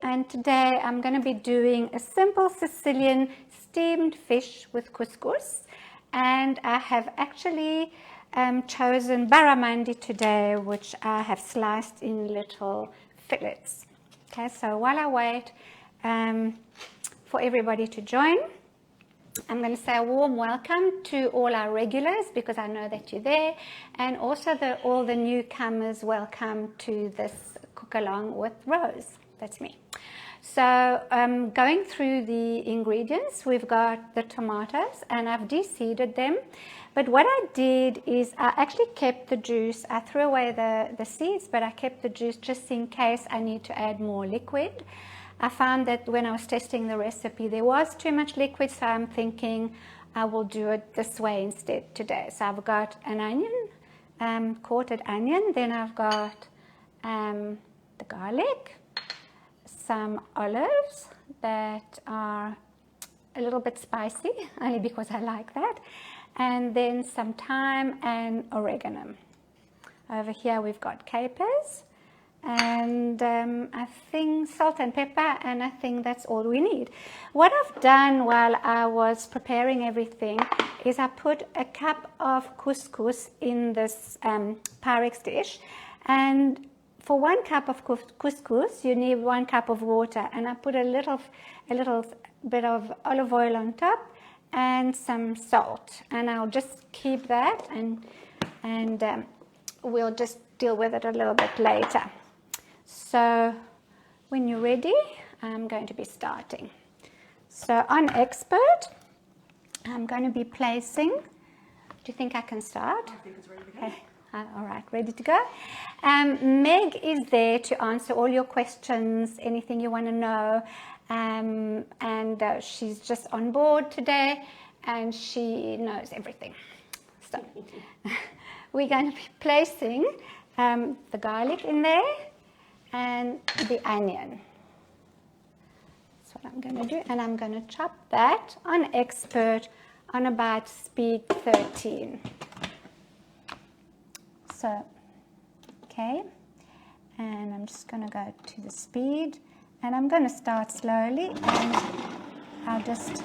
and today I'm going to be doing a simple Sicilian steamed fish with couscous, and I have actually chosen barramundi today, which I have sliced in little fillets. Okay, so while I wait for everybody to join, I'm going to say a warm welcome to all our regulars, because I know that you're there, and also all the newcomers, welcome to this Cookalong with Rose. That's me. So going through the ingredients, we've got the tomatoes, and I've de-seeded them. But what I did is I actually kept the juice. I threw away the seeds, but I kept the juice just in case I need to add more liquid. I found that when I was testing the recipe, there was too much liquid, so I'm thinking I will do it this way instead today. So I've got an onion, quartered onion, then I've got the garlic, some olives that are a little bit spicy, only because I like that, and then some thyme and oregano. Over here we've got capers, and I think salt and pepper, and I think that's all we need. What I've done while I was preparing everything is I put a cup of couscous in this Pyrex dish, and for 1 cup of couscous you need 1 cup of water, and I put a little bit of olive oil on top and some salt, and I'll just keep that, and we'll just deal with it a little bit later. So when you're ready, I'm going to be starting. So on Expert, I'm going to be placing, do you think I can start? I think it's ready to go. Okay. All right, ready to go. Meg is there to answer all your questions, anything you want to know, and she's just on board today, and she knows everything. So we're going to be placing the garlic in there and the onion. That's what I'm going to do, and I'm going to chop that on Expert on about speed 13. So, okay, and I'm just going to go to the speed, and I'm going to start slowly, and I'll just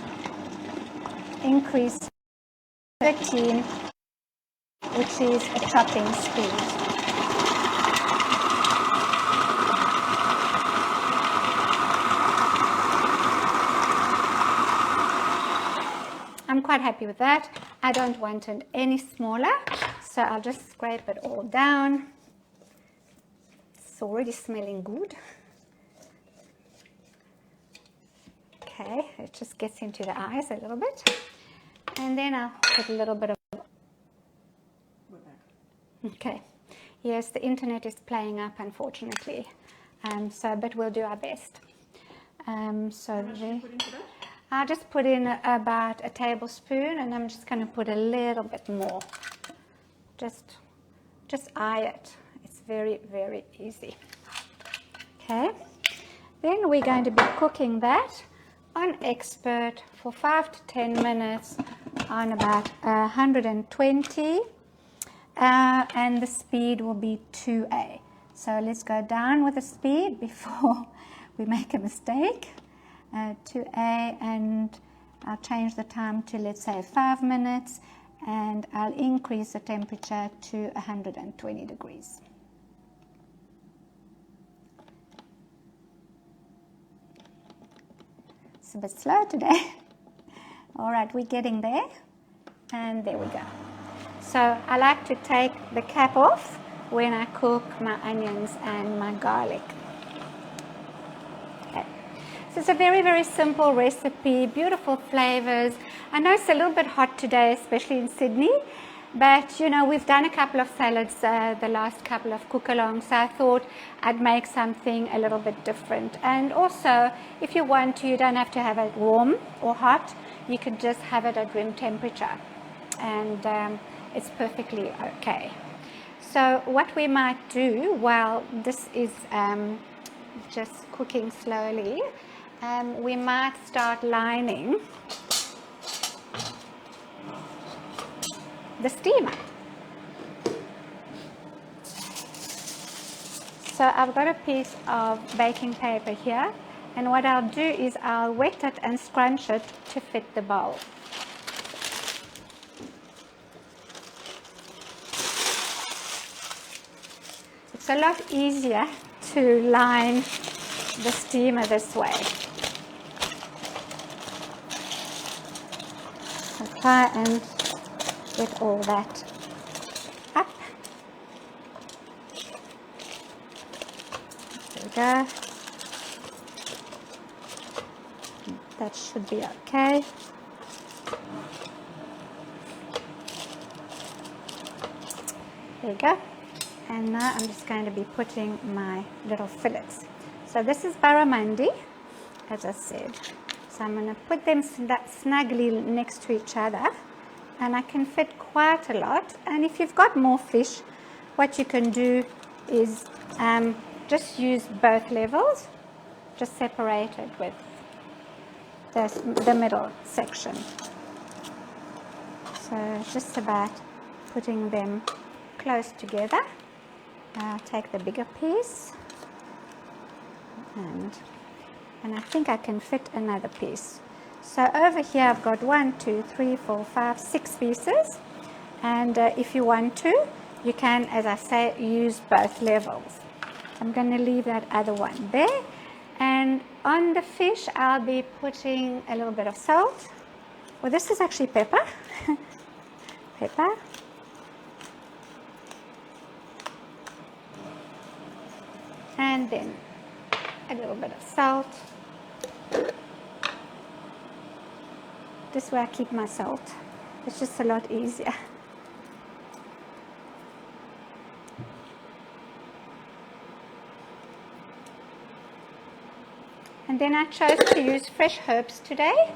increase 13, which is a chopping speed. I'm quite happy with that. I don't want it any smaller, so I'll just scrape it all down. It's already smelling good. Okay, it just gets into the eyes a little bit. And then I'll put a little bit of... Okay, yes, the internet is playing up, unfortunately. But we'll do our best. I'll just put in about a tablespoon, and I'm just going to put a little bit more. Just eye it. It's very, very easy. Okay. Then we're going to be cooking that on Expert for 5 to 10 minutes on about 120, and the speed will be 2A. So let's go down with the speed before we make a mistake. 2A, and I'll change the time to, let's say, 5 minutes, and I'll increase the temperature to 120 degrees. It's a bit slow today. All right, we're getting there, and there we go. So I like to take the cap off when I cook my onions and my garlic. So it's a very, very simple recipe, beautiful flavors. I know it's a little bit hot today, especially in Sydney, but you know, we've done a couple of salads the last couple of Cookalongs, so I thought I'd make something a little bit different. And also, if you want to, you don't have to have it warm or hot. You can just have it at room temperature, and it's perfectly okay. So what we might do while this is just cooking slowly, we might start lining the steamer. So I've got a piece of baking paper here, And what I'll do is I'll wet it and scrunch it to fit the bowl. It's a lot easier to line the steamer this way. I'll try and get all that up. There we go. That should be okay. There you go. And now I'm just going to be putting my little fillets. So this is barramundi, as I said. So I'm going to put them snugly next to each other, and I can fit quite a lot. And if you've got more fish, what you can do is just use both levels, just separate it with the middle section. So just about putting them close together. I'll take the bigger piece, and I think I can fit another piece. So over here I've got 1, 2, 3, 4, 5, 6 pieces, and if you want to, you can, as I say, use both levels. I'm going to leave that other one there, and on the fish I'll be putting a little bit of salt. Well, this is actually pepper. Pepper. And then a little bit of salt. This is where I keep my salt. It's just a lot easier. And then I chose to use fresh herbs today.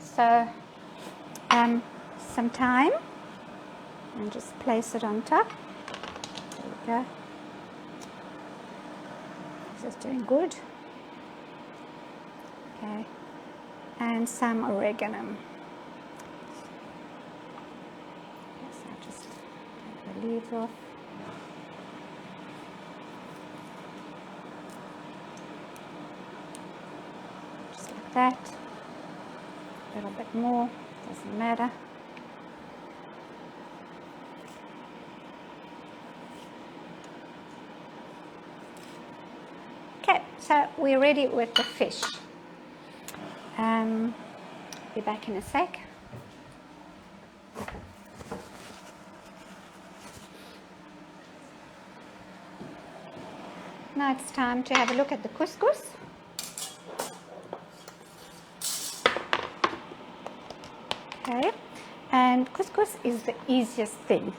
So some thyme, and just place it on top. There we go. This is doing good. Okay, and some oregano. Yes, I'll just take the leaves off. Just like that. A little bit more, doesn't matter. Okay, so we're ready with the fish. Be back in a sec. Now it's time to have a look at the couscous. Okay, and couscous is the easiest thing.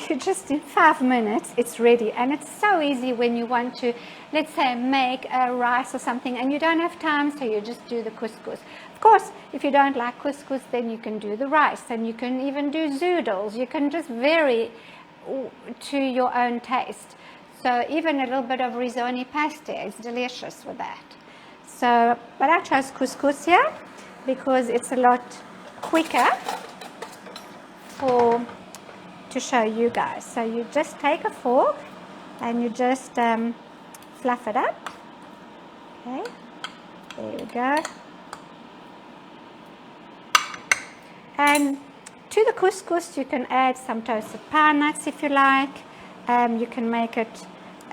You just, in 5 minutes, it's ready. And it's so easy when you want to, let's say, make a rice or something and you don't have time, so you just do the couscous. Of course, if you don't like couscous, then you can do the rice, and you can even do zoodles. You can just vary to your own taste. So even a little bit of risotto pasta is delicious with that. So, but I chose couscous here because it's a lot quicker to show you guys. So you just take a fork and you just fluff it up. Okay, there we go. And to the couscous you can add some toasted pine nuts if you like. You can make it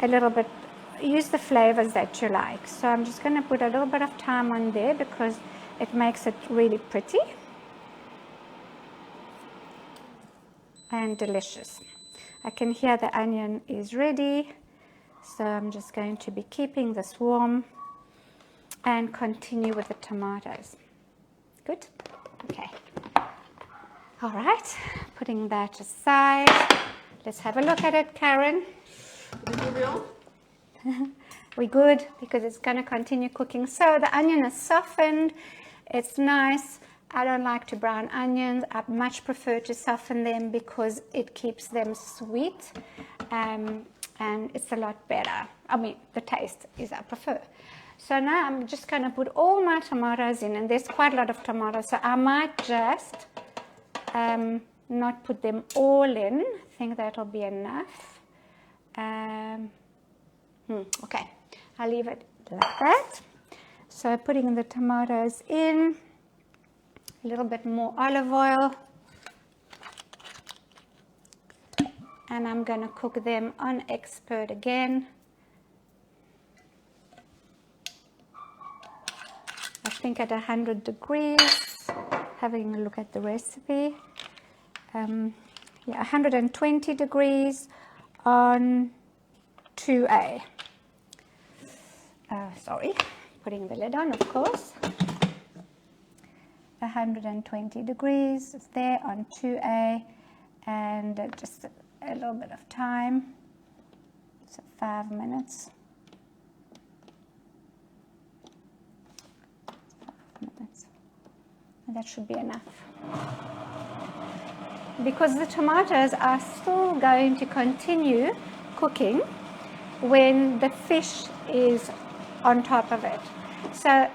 a little bit, use the flavors that you like. So I'm just going to put a little bit of thyme on there because it makes it really pretty and delicious. I can hear the onion is ready, so I'm just going to be keeping this warm and continue with the tomatoes. Good? Okay. All right, putting that aside. Let's have a look at it, Karen. We're good because it's going to continue cooking. So the onion is softened. It's nice. I don't like to brown onions. I much prefer to soften them because it keeps them sweet, and it's a lot better. I mean, the taste is I prefer. So now I'm just going to put all my tomatoes in, and there's quite a lot of tomatoes, so I might just not put them all in. I think that'll be enough. Okay, I'll leave it like that. So putting the tomatoes in, a little bit more olive oil, and I'm going to cook them on Expert again. I think at 100 degrees, having a look at the recipe. Yeah, 120 degrees on 2A. Sorry, putting the lid on, of course. 120 degrees there on 2A, and just a little bit of time, so 5 minutes. 5 minutes. And that should be enough. Because the tomatoes are still going to continue cooking when the fish is on top of it. So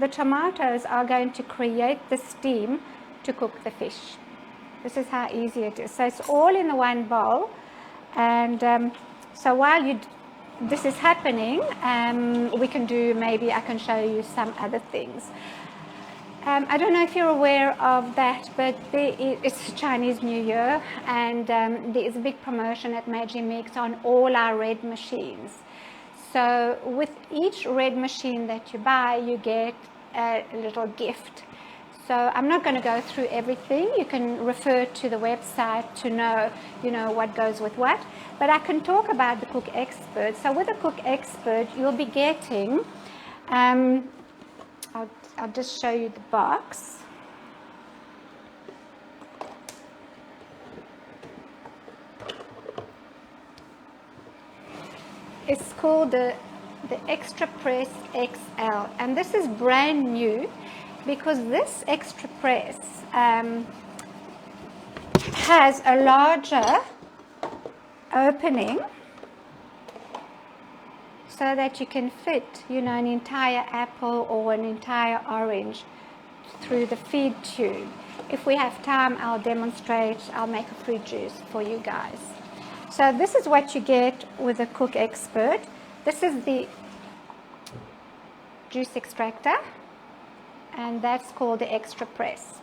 the tomatoes are going to create the steam to cook the fish. This is how easy it is. So it's all in the one bowl, and so while this is happening, we can do, maybe I can show you some other things. I don't know if you're aware of that, but it's Chinese New Year, and there is a big promotion at Magimix on all our red machines. So with each red machine that you buy, you get a little gift. So I'm not going to go through everything. You can refer to the website to know, what goes with what. But I can talk about the Cook Expert. So with the Cook Expert, you'll be getting, I'll just show you the box. It's called the Extra Press XL, and this is brand new because this Extra Press has a larger opening so that you can fit, an entire apple or an entire orange through the feed tube. If we have time, I'll demonstrate. I'll make a fruit juice for you guys. So this is what you get with the Cook Expert. This is the juice extractor, and that's called the Extra Press.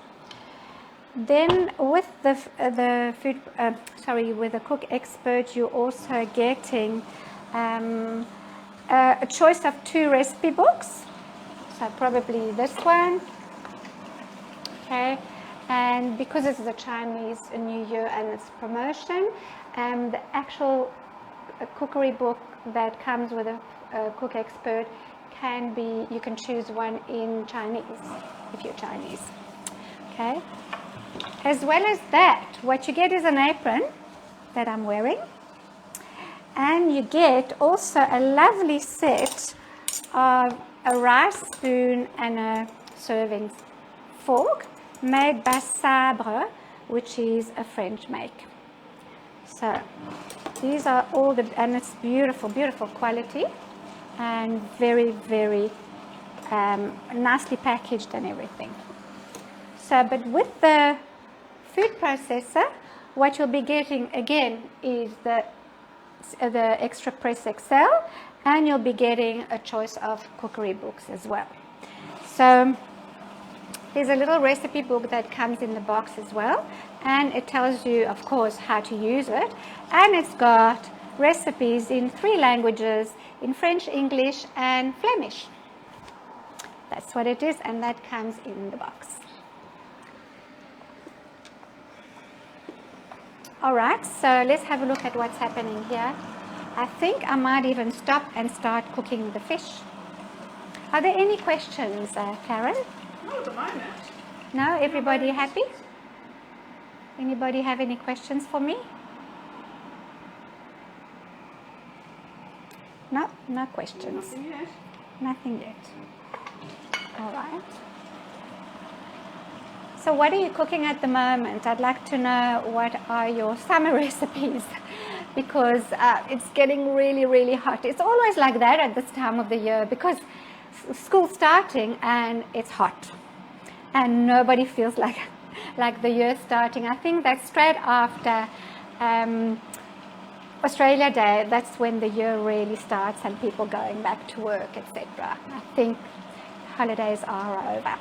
Then with with the Cook Expert, you're also getting a choice of 2 recipe books. So probably this one, okay. And because it's the Chinese New Year and it's promotion, the actual cookery book that comes with a Cook Expert you can choose one in Chinese if you're Chinese, okay. As well as that, what you get is an apron that I'm wearing, and you get also a lovely set of a rice spoon and a serving fork made by Sabre, which is a French make. So these are all and it's beautiful, beautiful quality, and very, very nicely packaged and everything. So, but with the food processor, what you'll be getting again is the Extra Press XL, and you'll be getting a choice of cookery books as well. So there's a little recipe book that comes in the box as well, and it tells you, of course, how to use it, and it's got recipes in 3 languages, in French, English, and Flemish. That's what it is, and that comes in the box. All right, so let's have a look at what's happening here. I think I might even stop and start cooking the fish. Are there any questions, Karen? Not at the moment. No, everybody happy? Anybody have any questions for me? No, no questions. Nothing yet. Nothing yet. All right. So what are you cooking at the moment? I'd like to know what are your summer recipes, because it's getting really, really hot. It's always like that at this time of the year because school's starting and it's hot and nobody feels like the year starting. I think that's straight after Australia Day. That's when the year really starts and people going back to work, etc. I think holidays are over.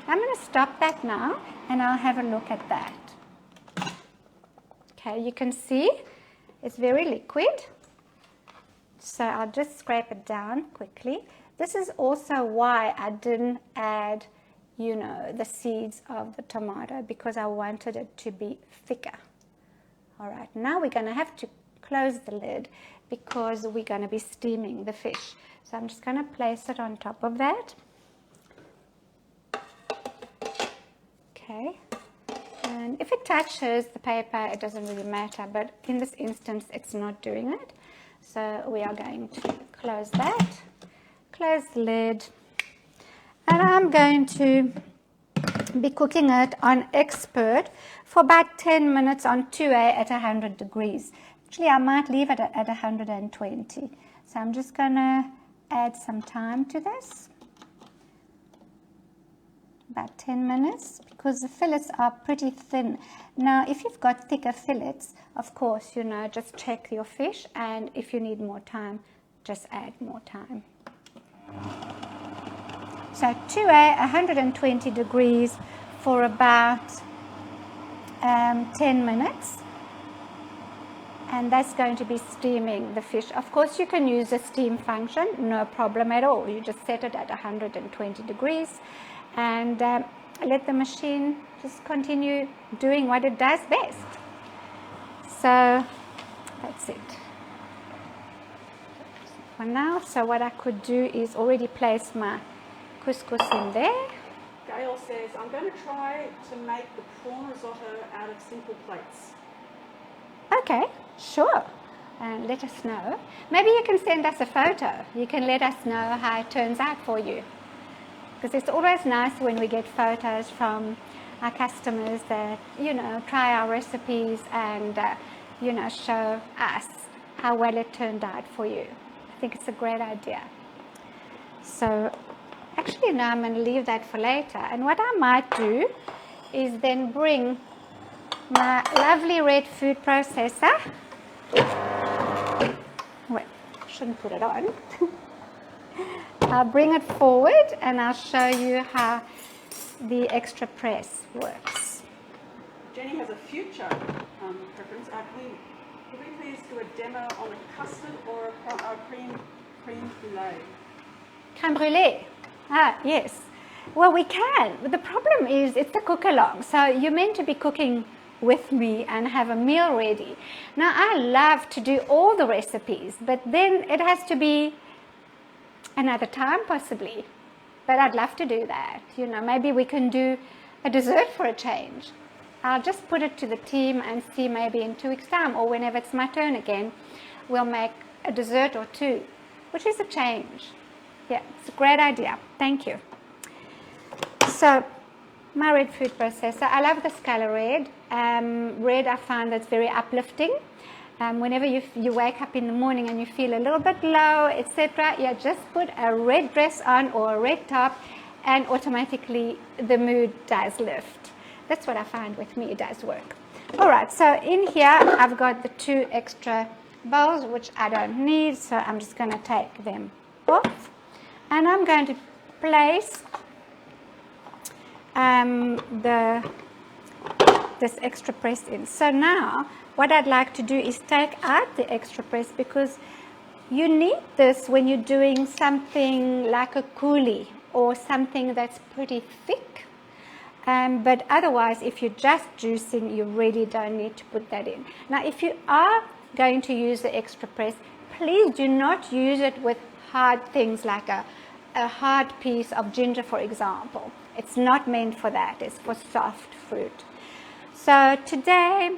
I'm going to stop that now and I'll have a look at that. Okay, you can see it's very liquid. So I'll just scrape it down quickly. This is also why I didn't add, you know, the seeds of the tomato, because I wanted it to be thicker. All right, now we're going to have to close the lid because we're going to be steaming the fish. So I'm just going to place it on top of that. Okay. And if it touches the paper, it doesn't really matter, but in this instance, it's not doing it. So we are going to close that, close the lid, and I'm going to be cooking it on Expert for about 10 minutes on 2A at 100 degrees. Actually, I might leave it at 120. So I'm just going to add some time to this. About 10 minutes, because the fillets are pretty thin. Now, if you've got thicker fillets, of course, you know, just check your fish, and if you need more time, just add more time. So 2A, 120 degrees for about 10 minutes. And that's going to be steaming the fish. Of course, you can use the steam function, no problem at all. You just set it at 120 degrees. And let the machine just continue doing what it does best. So that's it for now. So what I could do is already place my couscous in there. Gail says, I'm going to try to make the prawn risotto out of simple plates. Okay, sure. And let us know. Maybe you can send us a photo. You can let us know how it turns out for you. Because it's always nice when we get photos from our customers that, you know, try our recipes and, you know, show us how well it turned out for you. I think it's a great idea. So actually now I'm going to leave that for later. And what I might do is then bring my lovely red food processor. Well, shouldn't put it on. I'll bring it forward and I'll show you how the extra press works. Jenny has a future preference. Could we please do a demo on a custard or a creme brulee? Creme brulee. Ah, yes. Well, we can. But the problem is it's the Cookalong. So you're meant to be cooking with me and have a meal ready. Now, I love to do all the recipes, but then it has to be another time possibly. But I'd love to do that. You know, maybe we can do a dessert for a change. I'll just put it to the team and see maybe in 2 weeks' time or whenever it's my turn again, we'll make a dessert or two, which is a change. Yeah, it's a great idea. Thank you. So, my red food processor. I love this color red. Red, I find that's very uplifting. Whenever you wake up in the morning and you feel a little bit low, etc., yeah, just put a red dress on or a red top and automatically the mood does lift. That's what I find with me, it does work. All right, so in here I've got the 2 extra bowls which I don't need, so I'm just going to take them off. And I'm going to place this extra press in. So now what I'd like to do is take out the extra press, because you need this when you're doing something like a coulis or something that's pretty thick. But otherwise, if you're just juicing, you really don't need to put that in. Now, if you are going to use the extra press, please do not use it with hard things like a hard piece of ginger, for example. It's not meant for that. It's for soft fruit. So today,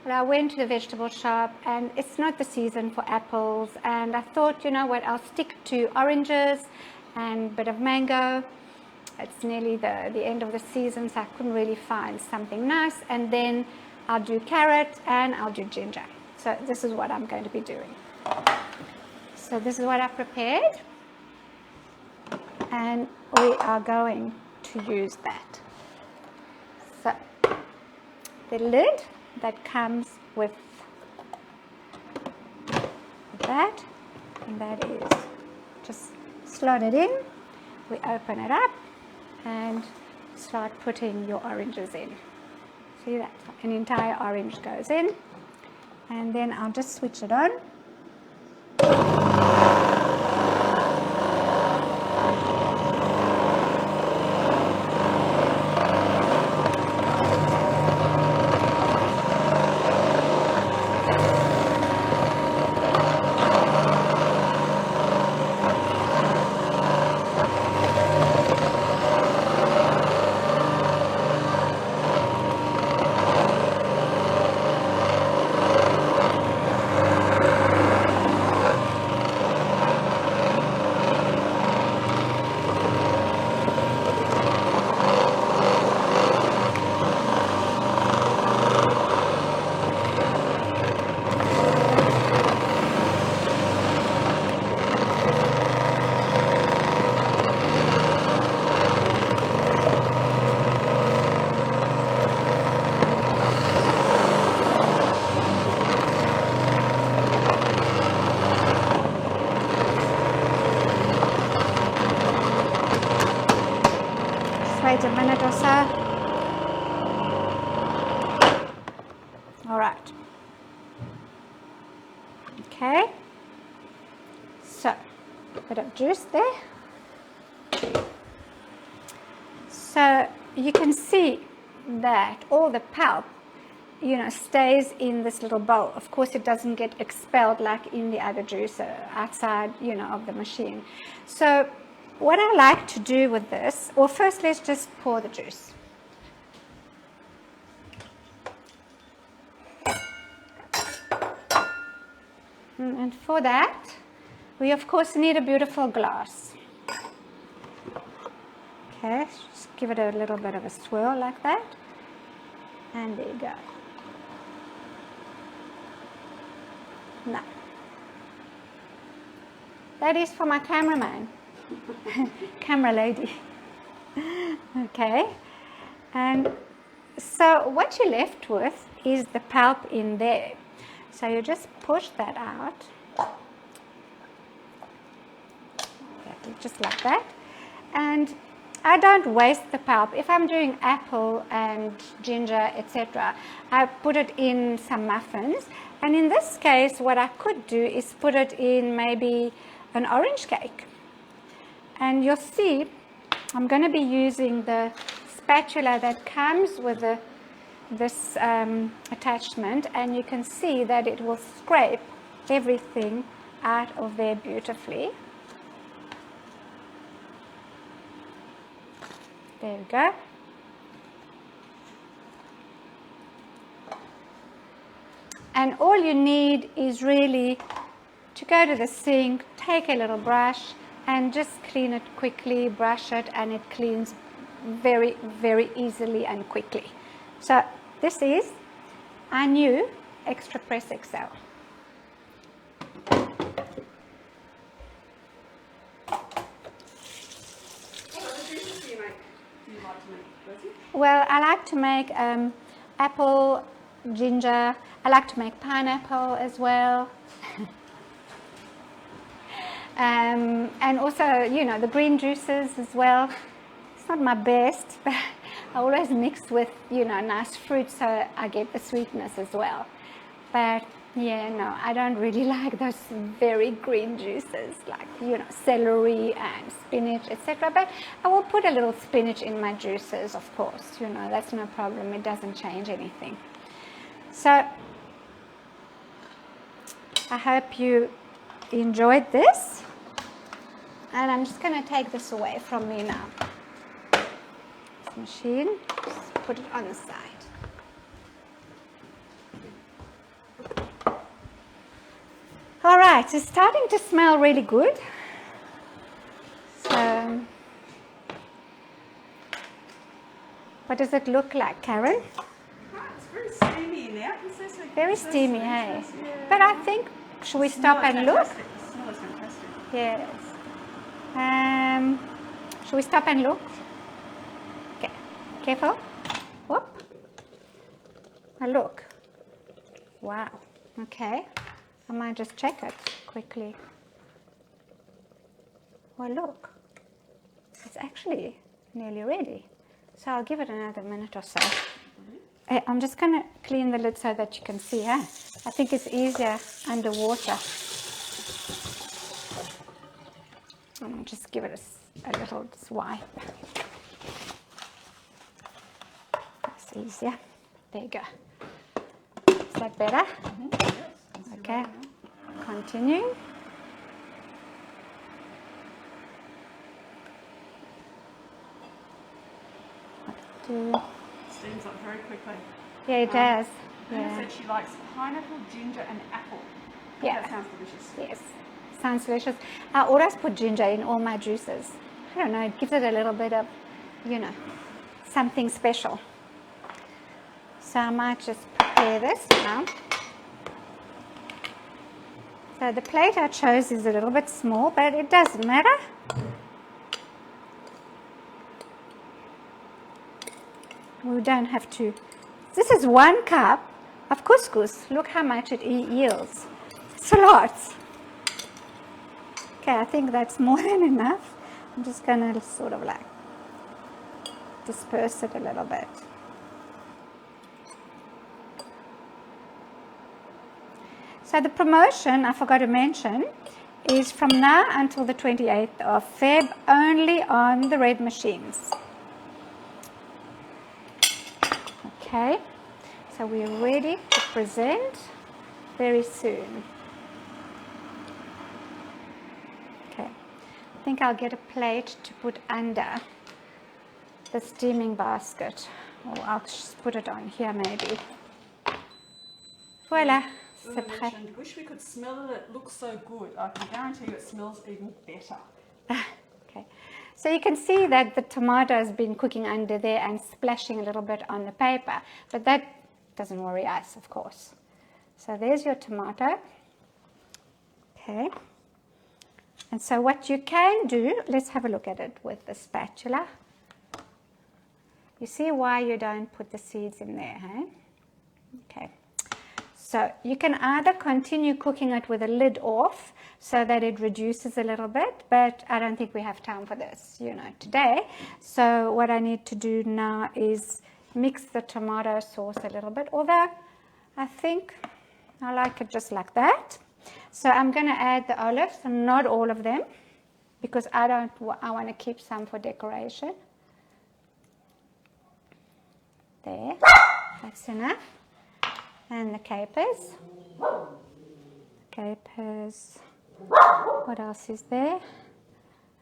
I went to the vegetable shop and it's not the season for apples, and I thought, you know what, I'll stick to oranges and a bit of mango. It's nearly the end of the season, so I couldn't really find something nice. And then I'll do carrot and I'll do ginger. So this is what I'm going to be doing. So this is what I prepared, and we are going to use that. So the lid that comes with that, and that is just slot it in. we open it up and start putting your oranges in. See that? An entire orange goes in, and then I'll just switch it on. Wait a minute or so. All right. Okay. So, a bit of juice there. So you can see that all the pulp, stays in this little bowl. Of course, it doesn't get expelled like in the other juicer outside, of the machine. So what I like to do with this, well, first let's just pour the juice. And for that, we of course need a beautiful glass. Okay, just give it a little bit of a swirl like that. And there you go. Now, that is for my cameraman. Camera lady. Okay, and so what you're left with is the pulp in there. So you just push that out, okay, just like that. And I don't waste the pulp. If I'm doing apple and ginger, etc., I put it in some muffins. And in this case, what I could do is put it in maybe an orange cake. And you'll see, I'm going to be using the spatula that comes with this attachment, and you can see that it will scrape everything out of there beautifully. There we go. And all you need is really to go to the sink, take a little brush, and just clean it quickly, brush it, and it cleans very, very easily and quickly. So this is our new Extra Press XL. Well, I like to make apple, ginger. I like to make pineapple as well. And also, the green juices as well. It's not my best, but I always mix with, nice fruit, so I get the sweetness as well. But yeah, no, I don't really like those very green juices, like, celery and spinach, etc. But I will put a little spinach in my juices, of course. That's no problem. It doesn't change anything. So I hope you enjoyed this. And I'm just going to take this away from me now. This machine, just put it on the side. All right, it's starting to smell really good. So, what does it look like, Karen? It's very steamy now. Very steamy, hey? Yeah. But I think, should we stop and look? The smell is fantastic. Yes. Should we stop and look? Okay, careful. Whoop. Now look. Wow. Okay. I might just check it quickly. Well, look. actually nearly ready. So I'll give it another minute or so. I'm just going to clean the lid so that you can see. I think it's easier underwater. I'll just give it a little swipe. That's easier. There you go. Is that better? Yes. Okay. Continue. Steams up very quickly. Yeah, it does. Anna Yeah. said she likes pineapple, ginger, and apple. Yeah. That sounds delicious. Yes. Sounds delicious. I always put ginger in all my juices. I don't know, it gives it a little bit of, something special. So I might just prepare this now. So the plate I chose is a little bit small, but it doesn't matter. We don't have to. This is 1 cup of couscous. Look how much it yields. It's a lot. Okay, I think that's more than enough. I'm just going to sort of like disperse it a little bit. So the promotion, I forgot to mention, is from now until the 28th of Feb, only on the red machines. Okay, so we're ready to present very soon. Okay, I think I'll get a plate to put under the steaming basket, or I'll just put it on here maybe. Voila, c'est prêt. Wish we could smell it. It looks so good. I can guarantee you it smells even better. Okay, so you can see that the tomato has been cooking under there and splashing a little bit on the paper, but that doesn't worry us, of course. So there's your tomato. Okay, and so what you can do, let's have a look at it with the spatula. You see why you don't put the seeds in there, huh? Okay. So you can either continue cooking it with the lid off so that it reduces a little bit, but I don't think we have time for this, today. So what I need to do now is mix the tomato sauce a little bit, although I think I like it just like that. So I'm going to add the olives, not all of them, because I want to keep some for decoration. There, that's enough. And the capers. What else is there?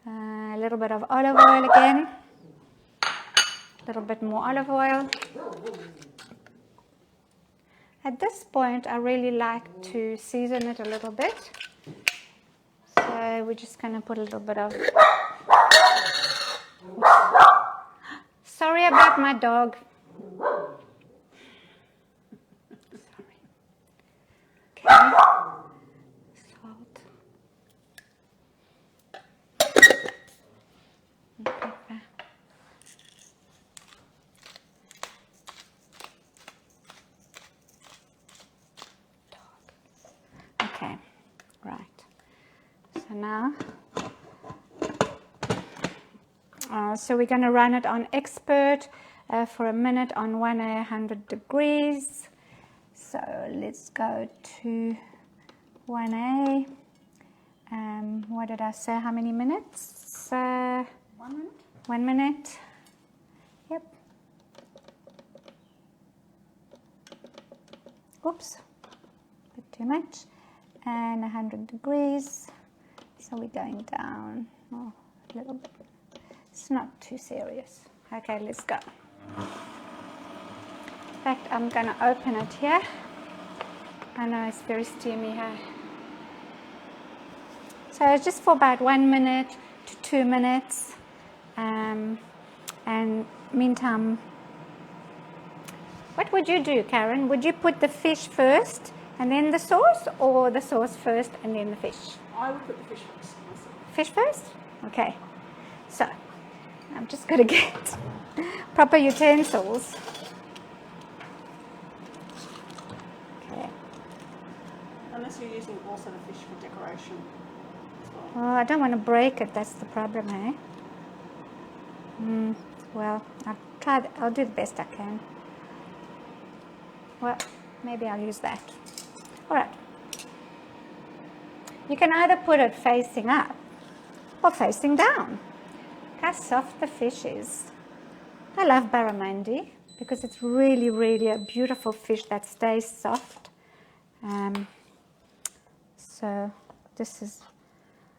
A little bit of olive oil again. A little bit more olive oil. At this point, I really like to season it a little bit. So we're just going to put a little bit of... Sorry about my dog. Salt and pepper. Okay, right. So now, so we're going to run it on Expert for a minute on 100 degrees. So let's go to 1A. What did I say? How many minutes? 1 minute. 1 minute. Yep. Oops. A bit too much. And 100 degrees. So we're going down a little bit. It's not too serious. Okay, let's go. In fact, I'm going to open it here. I know it's very steamy here. So just for about 1 minute to 2 minutes. And meantime, what would you do, Karen? Would you put the fish first and then the sauce, or the sauce first and then the fish? I would put the fish first. Fish first? Okay. So, I'm just going to get proper utensils. Okay. Unless you're using also the fish for decoration as well. Oh, I don't want to break it. That's the problem, eh? Well, I'll do the best I can. Well, maybe I'll use that. All right. You can either put it facing up or facing down. How soft the fish is. I love barramundi because it's really, really a beautiful fish that stays soft. So this is,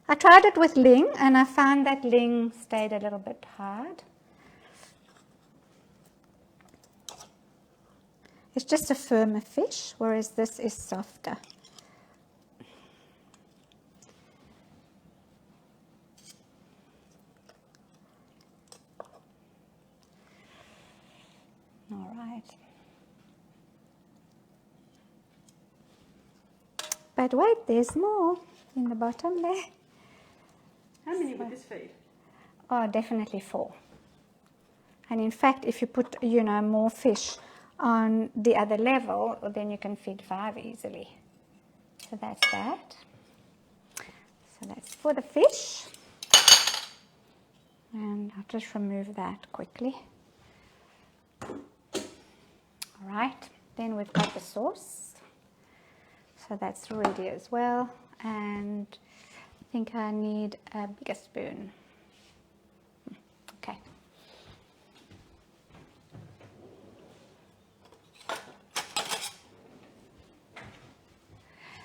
I tried it with ling and I found that ling stayed a little bit hard. It's just a firmer fish, whereas this is softer. All right. But wait, there's more in the bottom there. How many would this feed? Oh, definitely 4. And in fact, if you put, more fish on the other level, then you can feed 5 easily. So that's that. So that's for the fish. And I'll just remove that quickly. All right, then we've got the sauce. So that's ready as well. And I think I need a bigger spoon. Okay.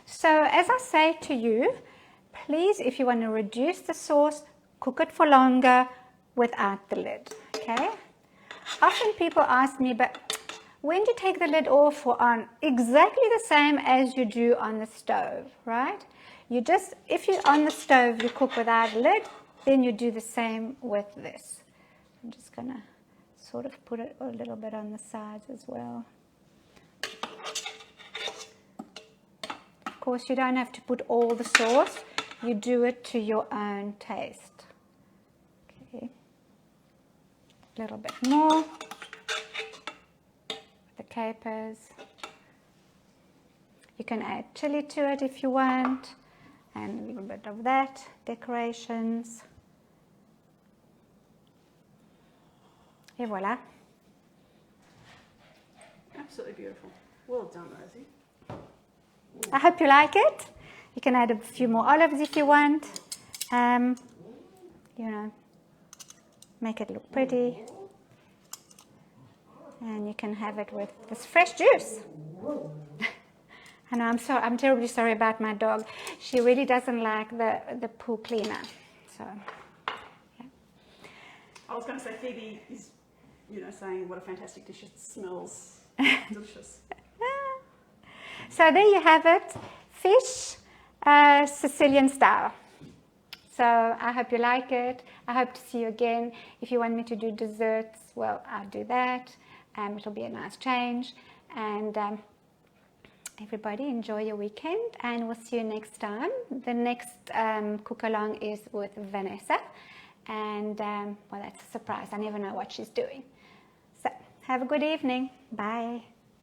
So as I say to you, please, if you want to reduce the sauce, cook it for longer without the lid, okay? Often people ask me, but when do you take the lid off or on? Exactly the same as you do on the stove, right? If you're on the stove, you cook without a lid, then you do the same with this. I'm just gonna sort of put it a little bit on the sides as well. Of course, you don't have to put all the sauce. You do it to your own taste. Okay. A little bit more. The capers. You can add chili to it if you want, and a little bit of that, decorations. Et voila. Absolutely beautiful. Well done, Rosie. I hope you like it. You can add a few more olives if you want. Make it look pretty. And you can have it with this fresh juice. I know, I'm terribly sorry about my dog. She really doesn't like the pool cleaner. So, yeah. I was going to say Phoebe is, saying what a fantastic dish. It smells delicious. So there you have it. Fish, Sicilian style. So I hope you like it. I hope to see you again. If you want me to do desserts, well, I'll do that. It'll be a nice change. And everybody enjoy your weekend, and we'll see you next time. The next Cookalong is with Vanessa. And, well, that's a surprise. I never know what she's doing. So have a good evening. Bye.